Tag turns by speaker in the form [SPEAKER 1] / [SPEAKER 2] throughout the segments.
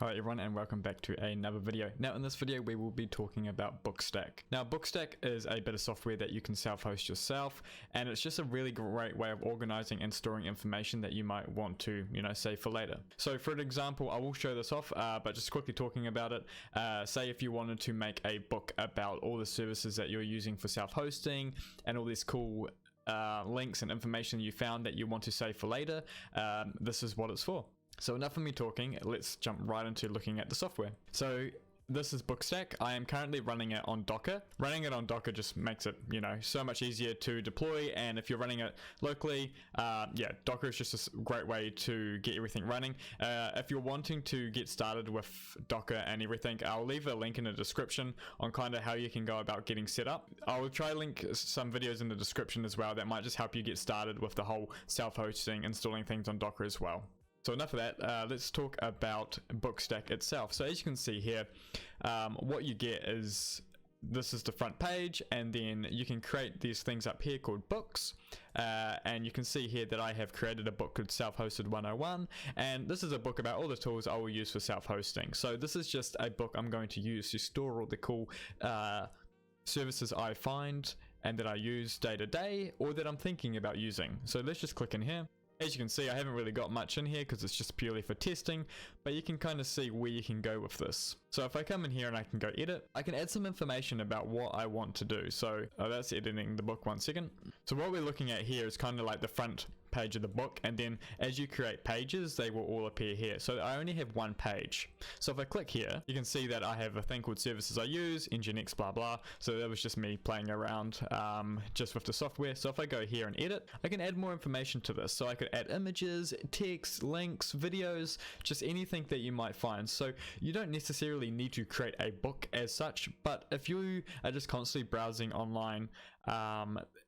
[SPEAKER 1] Hi everyone, and welcome back to another video. Now in this video we will be talking about Bookstack. Now Bookstack is a bit of software that you can self-host yourself, and it's just a really great way of organizing and storing information that you might want to, save for later. So for an example, I will show this off, but just quickly talking about it, say if you wanted to make a book about all the services that you're using for self-hosting and all these cool links and information you found that you want to save for later, this is what it's for. So enough of me talking, let's jump right into looking at the software. So this is Bookstack. I am currently running it on Docker. Running it on Docker just makes it, so much easier to deploy. And if you're running it locally, Docker is just a great way to get everything running. If you're wanting to get started with Docker and everything, I'll leave a link in the description on kind of how you can go about getting set up. I will try to link some videos in the description as well that might just help you get started with the whole self-hosting, installing things on Docker as well. So enough of that, let's talk about Bookstack itself. So as you can see here, what you get is, this is the front page, and then you can create these things up here called books, and you can see here that I have created a book called Self-Hosted 101, and this is a book about all the tools I will use for self-hosting. So this is just a book I'm going to use to store all the cool services I find and that I use day to day, or that I'm thinking about using. So let's just click in here. As you can see, I haven't really got much in here because it's just purely for testing, but you can kind of see where you can go with this. So if I come in here and I can go edit, I can add some information about what I want to do. So that's editing the book, 1 second. So what we're looking at here is kind of like the front page of the book, and then as you create pages, they will all appear here. So I only have one page. So if I click here, you can see that I have a thing called services I use, Nginx, blah blah. So that was just me playing around just with the software. So if I go here and edit, I can add more information to this. So I could add images, text, links, videos, just anything that you might find. So you don't necessarily need to create a book as such, but if you are just constantly browsing online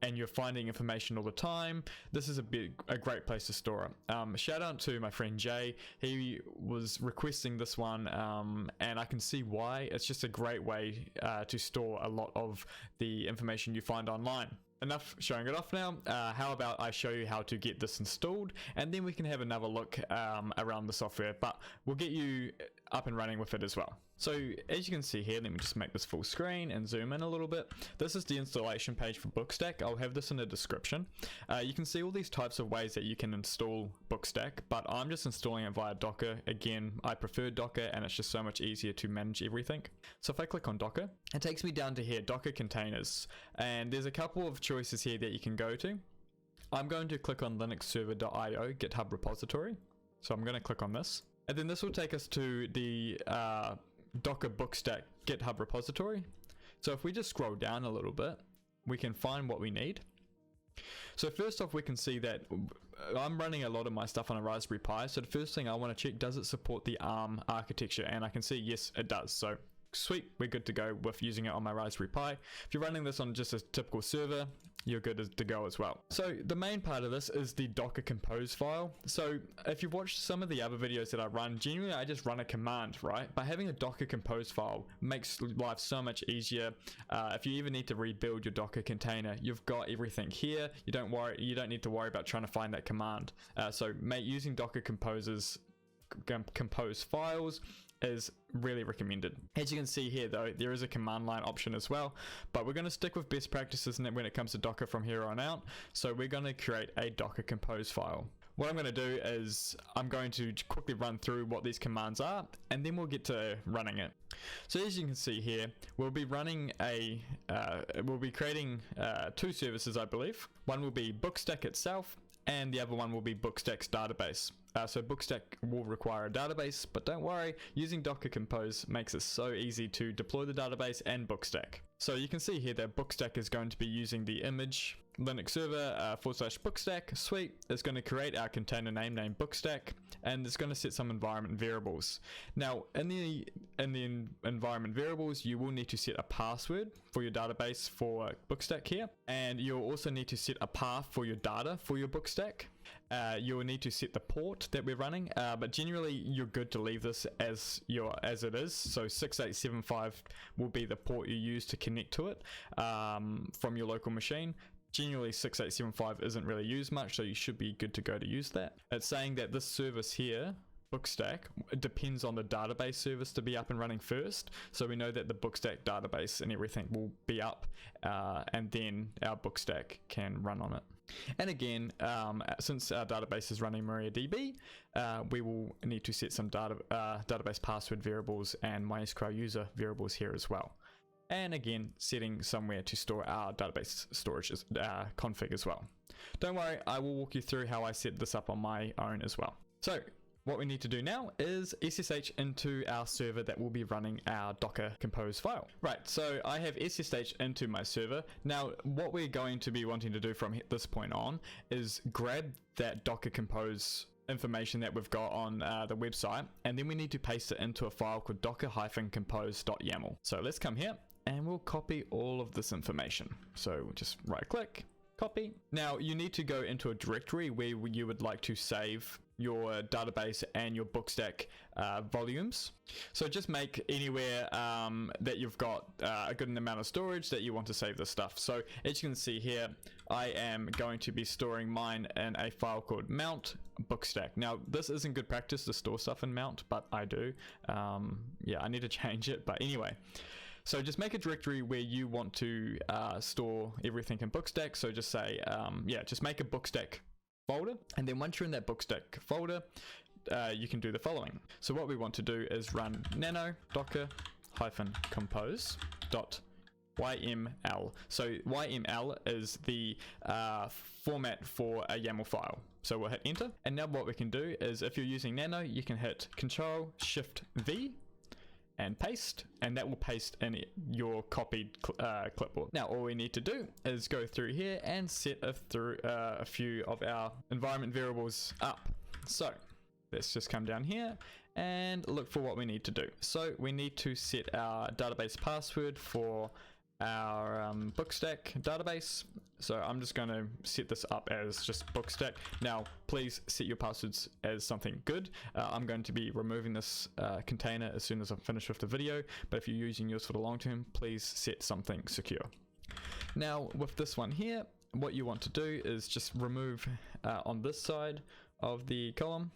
[SPEAKER 1] and you're finding information all the time, this is a great place to store it. Shout out to my friend Jay. He was requesting this one, and I can see why. It's just a great way to store a lot of the information you find online. Enough showing it off now. How about I show you how to get this installed, and then we can have another look around the software, but we'll get you up and running with it as well. So as you can see here, let me just make this full screen and zoom in a little bit. This is the installation page for Bookstack. I'll have this in the description. You can see all these types of ways that you can install Bookstack, but I'm just installing it via Docker. Again, I prefer Docker, and it's just so much easier to manage everything. So if I click on Docker, it takes me down to here, Docker containers, and there's a couple of choices here that you can go to. I'm going to click on linuxserver.io GitHub repository. So I'm going to click on this, and then this will take us to the Docker Bookstack GitHub repository. So if we just scroll down a little bit, we can find what we need. So first off, we can see that I'm running a lot of my stuff on a Raspberry Pi. So the first thing I want to check, does it support the ARM architecture? And I can see yes, it does. So sweet, we're good to go with using it on my Raspberry Pi. If you're running this on just a typical server, you're good to go as well. So the main part of this is the Docker Compose file. So if you've watched some of the other videos that I run, generally I just run a command, right? But having a Docker Compose file makes life so much easier. If you even need to rebuild your Docker container, you've got everything here. You don't need to worry about trying to find that command. So using Docker Compose files is really recommended. As you can see here though, there is a command line option as well, but we're going to stick with best practices when it comes to Docker from here on out. So we're going to create a Docker Compose file. What I'm going to do is I'm going to quickly run through what these commands are, and then we'll get to running it. So as you can see here, we'll be running we'll be creating two services, I believe. One will be Bookstack itself, and the other one will be Bookstack's database. So Bookstack will require a database, but don't worry, using Docker Compose makes it so easy to deploy the database and Bookstack. So you can see here that Bookstack is going to be using the image Linux server /Bookstack. Sweet. It's going to create our container name named Bookstack, and it's going to set some environment variables. Now in the environment variables, you will need to set a password for your database for Bookstack here, and you'll also need to set a path for your data for your Bookstack. You will need to set the port that we're running, but generally you're good to leave this as it is. So 6875 will be the port you use to connect to it from your local machine. Generally 6875 isn't really used much, so you should be good to go to use that. It's saying that this service here Bookstack, it depends on the database service to be up and running first. So we know that the Bookstack database and everything will be up, and then our Bookstack can run on it. And again, since our database is running MariaDB, we will need to set some database password variables and MySQL user variables here as well. And again, setting somewhere to store our database storage config as well. Don't worry, I will walk you through how I set this up on my own as well. So what we need to do now is SSH into our server that will be running our Docker Compose file. Right, so I have SSH into my server. Now, what we're going to be wanting to do from this point on is grab that Docker Compose information that we've got on the website, and then we need to paste it into a file called docker-compose.yaml. So let's come here and we'll copy all of this information. So we'll just right click, copy. Now you need to go into a directory where you would like to save your database and your Bookstack volumes. So just make anywhere that you've got a good amount of storage that you want to save this stuff. So as you can see here, I am going to be storing mine in a file called mount Bookstack. Now this isn't good practice to store stuff in mount, but I do. Yeah, I need to change it, but anyway. So just make a directory where you want to store everything in Bookstack. So just say, yeah, just make a Bookstack folder, and then once you're in that Bookstack folder, you can do the following. So what we want to do is run nano docker-compose.yml. So YML is the format for a YAML file. So we'll hit enter, and now what we can do is, if you're using nano, you can hit Control-Shift-V and paste, and that will paste in your copied clipboard. Now all we need to do is go through here and set a few of our environment variables up. So let's just come down here and look for what we need to do. So we need to set our database password for our Bookstack database. So I'm just going to set this up as just Bookstack. Now please set your passwords as something good. I'm going to be removing this container as soon as I'm finished with the video, but if you're using yours for the long term, please set something secure. Now with this one here, what you want to do is just remove on this side of the column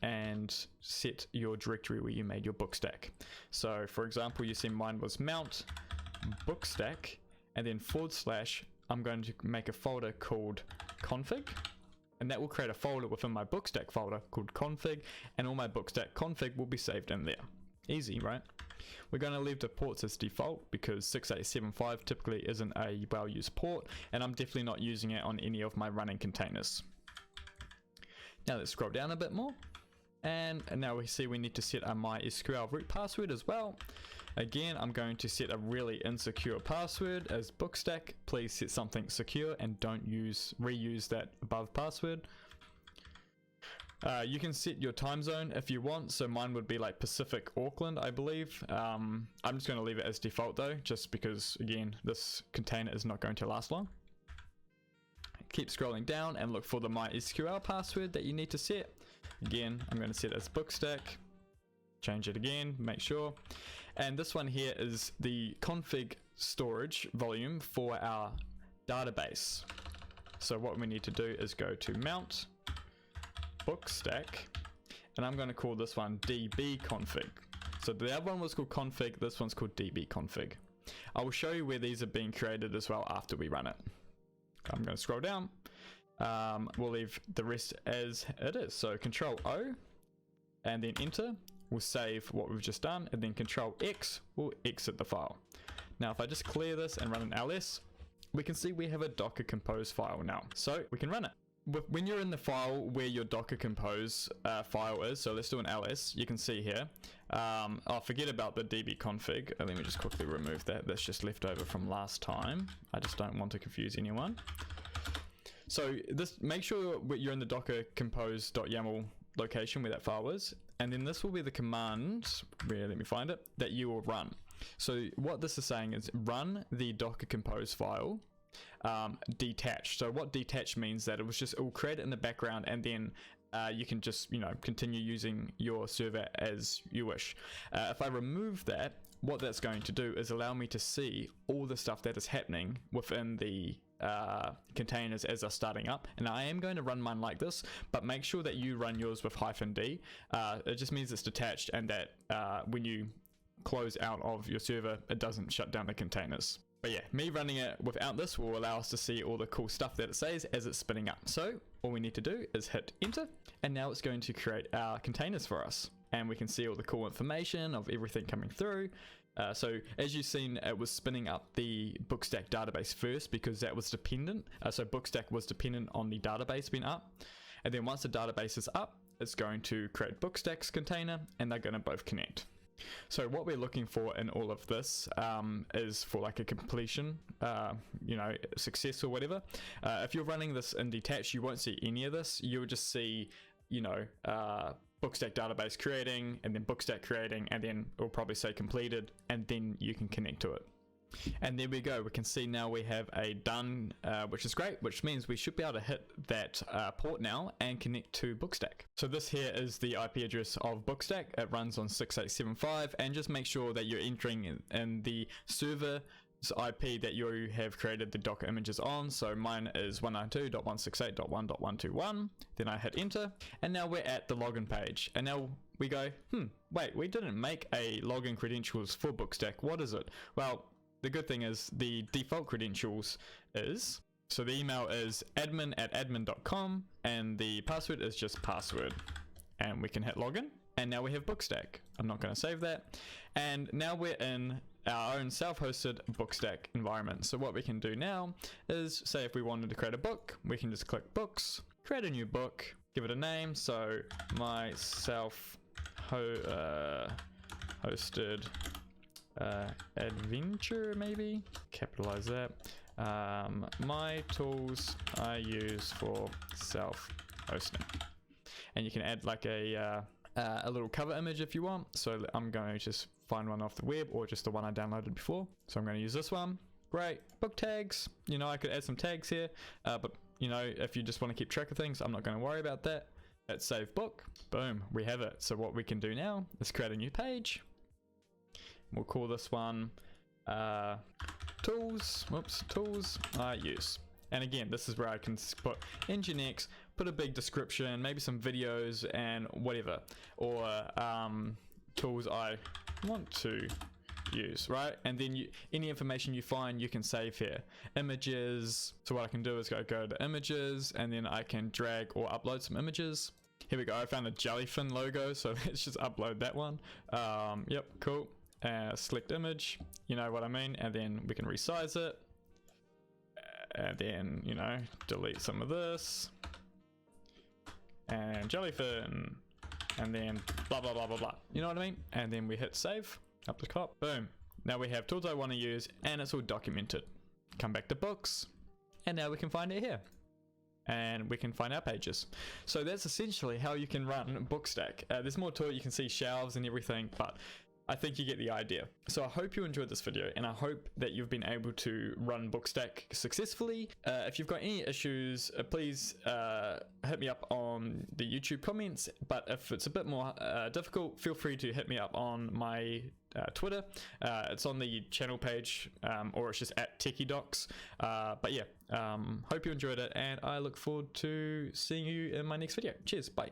[SPEAKER 1] and set your directory where you made your Bookstack. So for example, you see mine was mount Bookstack, and then / I'm going to make a folder called config, and that will create a folder within my Bookstack folder called config, and all my Bookstack config will be saved in there. Easy, right? We're going to leave the ports as default because 6875 typically isn't a well-used port, and I'm definitely not using it on any of my running containers. Now let's scroll down a bit more, and now we see we need to set a MySQL root password as well. Again, I'm going to set a really insecure password as Bookstack. Please set something secure and don't reuse that above password. You can set your time zone if you want, so mine would be like Pacific Auckland, I believe. I'm just going to leave it as default though, just because again, this container is not going to last long. Keep scrolling down and look for the MySQL password that you need to set. Again, I'm going to set it as Bookstack. Change it again, make sure. And this one here is the config storage volume for our database. So what we need to do is go to mount Bookstack, and I'm going to call this one db config. So the other one was called config, this one's called db config. I will show you where these are being created as well after we run it. I'm going to scroll down. We'll leave the rest as it is. So Control O and then enter will save what we've just done, and then Control X will exit the file. Now if I just clear this and run an ls, we can see we have a Docker Compose file now, so we can run it. When you're in the file where your Docker Compose file is, so let's do an ls, you can see here, I'll forget about the db config. Let me just quickly remove that. That's just left over from last time. I just don't want to confuse anyone. So make sure you're in the docker compose.yaml location where that file is, and then this will be the command, let me find it, that you will run. So what this is saying is run the Docker Compose file detached. So what detached means that it will create it in the background, and then you can just continue using your server as you wish. If I remove that, what that's going to do is allow me to see all the stuff that is happening within the containers as they're starting up. And I am going to run mine like this, but make sure that you run yours with -d. It just means it's detached, and that when you close out of your server, it doesn't shut down the containers. But yeah, me running it without this will allow us to see all the cool stuff that it says as it's spinning up. So all we need to do is hit enter, and now it's going to create our containers for us, and we can see all the cool information of everything coming through. So as you've seen, it was spinning up the Bookstack database first because that was dependent. So Bookstack was dependent on the database being up, and then once the database is up, it's going to create Bookstack's container, and they're going to both connect. So what we're looking for in all of this is for like a completion, success or whatever. If you're running this in detached, you won't see any of this. You'll just see, Bookstack database creating, and then Bookstack creating, and then it'll probably say completed, and then you can connect to it. And there we go. We can see now we have a done, which is great, which means we should be able to hit that port now and connect to Bookstack. So this here is the IP address of Bookstack. It runs on 6875, and just make sure that you're entering in the server IP that you have created the Docker images on. So mine is 192.168.1.121. Then I hit enter, and now we're at the login page. And now we go, wait, we didn't make a login credentials for Bookstack. What is it? Well, the good thing is the default credentials is, so the email is admin@admin.com, and the password is just password. And we can hit login, and now we have Bookstack. I'm not going to save that. And now we're in our own self-hosted Bookstack environment. So what we can do now is, say if we wanted to create a book, we can just click books, create a new book, give it a name. So my self-hosted adventure, maybe capitalize that. My tools I use for self-hosting, and you can add like a little cover image if you want. So I'm going to just find one off the web, or just the one I downloaded before. So I'm going to use this one. Great. Book tags, I could add some tags here, but if you just want to keep track of things, I'm not going to worry about that. Let's save book. Boom, we have it. So what we can do now is create a new page. We'll call this one tools I use. And again, this is where I can put Nginx, put a big description, maybe some videos and whatever, or tools I want to use, right? And then any information you find, you can save here. Images, so what I can do is go to images, and then I can drag or upload some images. Here we go, I found a jellyfin logo, so let's just upload that one. Yep, cool. Select image, you know what I mean, and then we can resize it, and then delete some of this, and jellyfin, and then blah blah blah blah blah, you know what I mean? And then we hit save up the top. Boom, now we have tools I want to use, and it's all documented. Come back to books, and now we can find it here, and we can find our pages. So that's essentially how you can run Bookstack. There's more to it. You can see shelves and everything, but I think you get the idea. So I hope you enjoyed this video, and I hope that you've been able to run Bookstack successfully. If you've got any issues, please hit me up on the YouTube comments, but if it's a bit more difficult, feel free to hit me up on my Twitter. It's on the channel page, or it's just at Techdox. But yeah, hope you enjoyed it, and I look forward to seeing you in my next video. Cheers, bye.